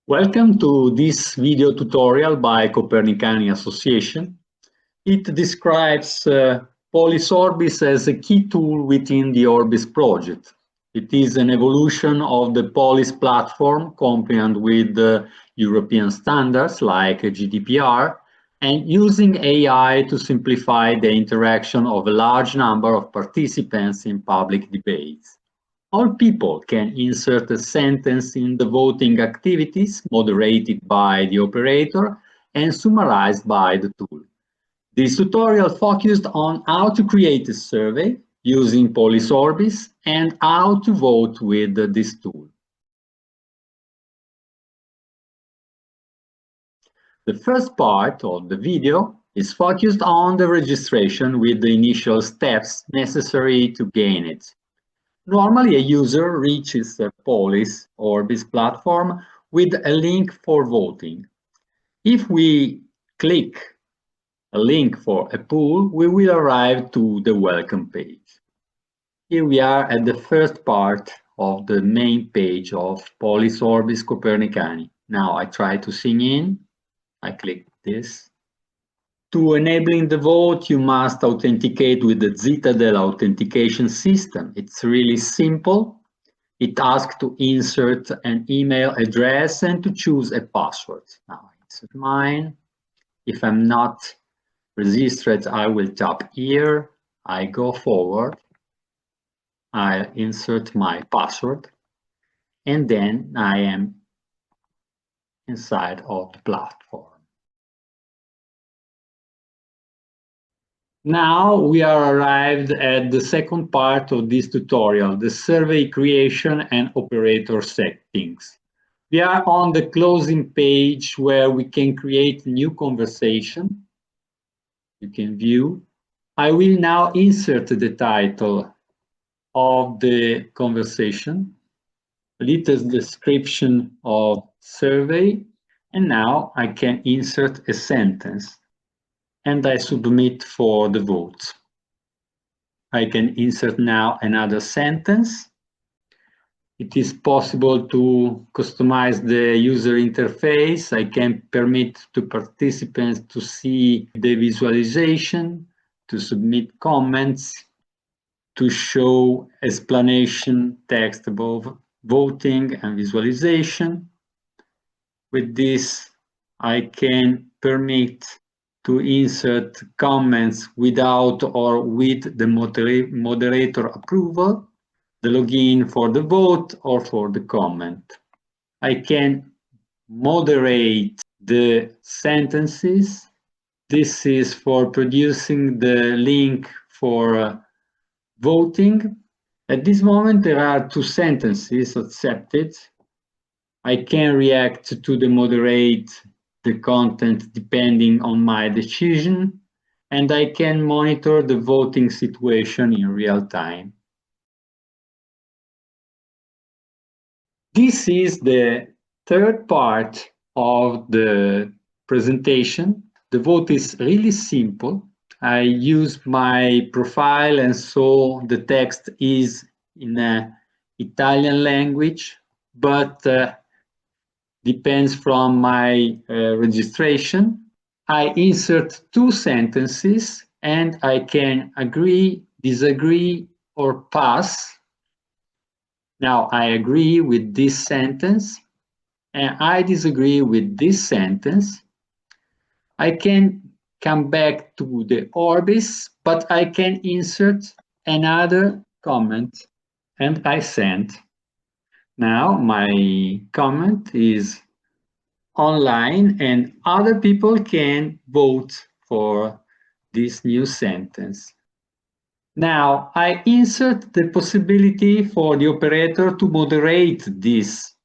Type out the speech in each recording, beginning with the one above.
Welcome to this video tutorial by Copernicani Association. It describes Polisorbis as a key tool within the ORBIS project. It is an evolution of the Polis platform compliant with European standards like GDPR and using AI to simplify the interaction of a large number of participants in public debates. All people can insert a sentence in the voting activities moderated by the operator and summarized by the tool. This tutorial focused on how to create a survey using Polisorbis and how to vote with this tool. The first part of the video is focused on the registration with the initial steps necessary to gain it. Normally, a user reaches the Polis ORBIS platform with a link for voting. If we click a link for a pool, we will arrive to the welcome page. Here we are at the first part of the main page of Polisorbis Copernicani. Now I try to sign in. I click this. To enabling the vote, you must authenticate with the della authentication system. It's really simple. It asks to insert an email address and to choose a password. Now I insert mine. If I'm not registered, I will tap here. I go forward. I insert my password. And then I am inside of the platform. Now we are arrived at the second part of this tutorial, the survey creation and operator settings. We are on the closing page where we can create new conversation. You can view. I will now insert the title of the conversation, a little description of survey, and now I can insert a sentence. And I submit for the vote. I can insert now another sentence. It is possible to customize the user interface. I can permit to participants to see the visualization, to submit comments, to show explanation text above voting and visualization. With this, I can permit to insert comments without or with the moderator approval, the login for the vote or for the comment. I can moderate the sentences. This is for producing the link for voting. At this moment, there are two sentences accepted. I can react to the moderate the content depending on my decision, and I can monitor the voting situation in real time. This is the third part of the presentation. The vote is really simple. I use my profile, and so the text is in Italian language, but depends from my registration. I insert two sentences and I can agree, disagree, or pass. Now I agree with this sentence and I disagree with this sentence. I can come back to the ORBIS, but I can insert another comment and I send. Now my comment is online and other people can vote for this new sentence. Now I insert the possibility for the operator to moderate this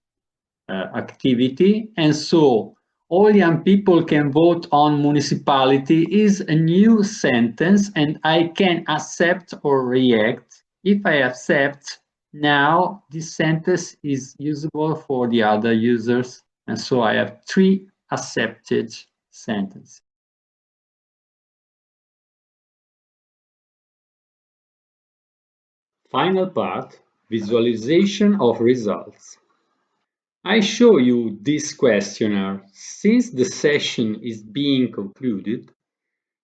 activity, and so all young people can vote on municipality is a new sentence and I can accept or react. If I accept, now this sentence is usable for the other users, and so I have three accepted sentences. Final part, visualization of results. I show you this questionnaire. Since the session is being concluded,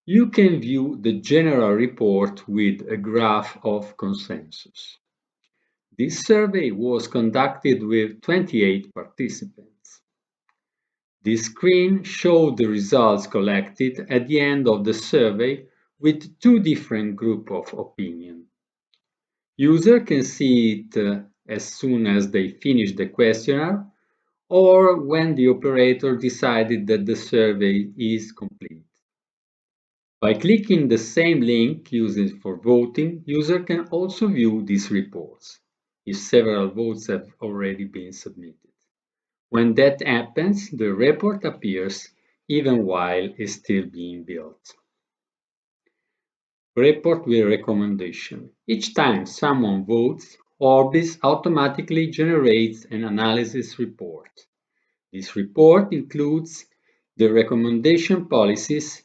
you can view the general report with a graph of consensus. This survey was conducted with 28 participants. This screen showed the results collected at the end of the survey with two different groups of opinion. Users can see it as soon as they finish the questionnaire or when the operator decided that the survey is complete. By clicking the same link used for voting, users can also view these reports if several votes have already been submitted. When that happens, the report appears even while it's still being built. Report with recommendation. Each time someone votes, ORBIS automatically generates an analysis report. This report includes the recommendation policies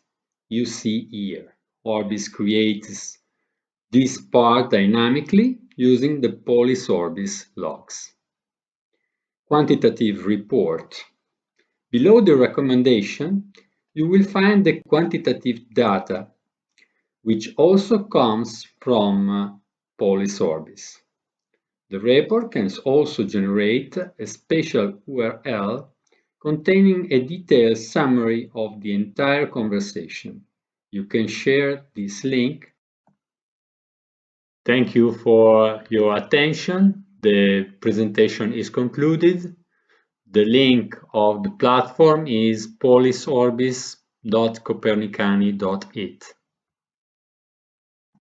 you see here. ORBIS creates this part dynamically using the Polisorbis logs. Quantitative report. Below the recommendation, you will find the quantitative data, which also comes from Polisorbis. The report can also generate a special URL containing a detailed summary of the entire conversation. You can share this link. Thank you for your attention. The presentation is concluded. The link of the platform is polisorbis.copernicani.it.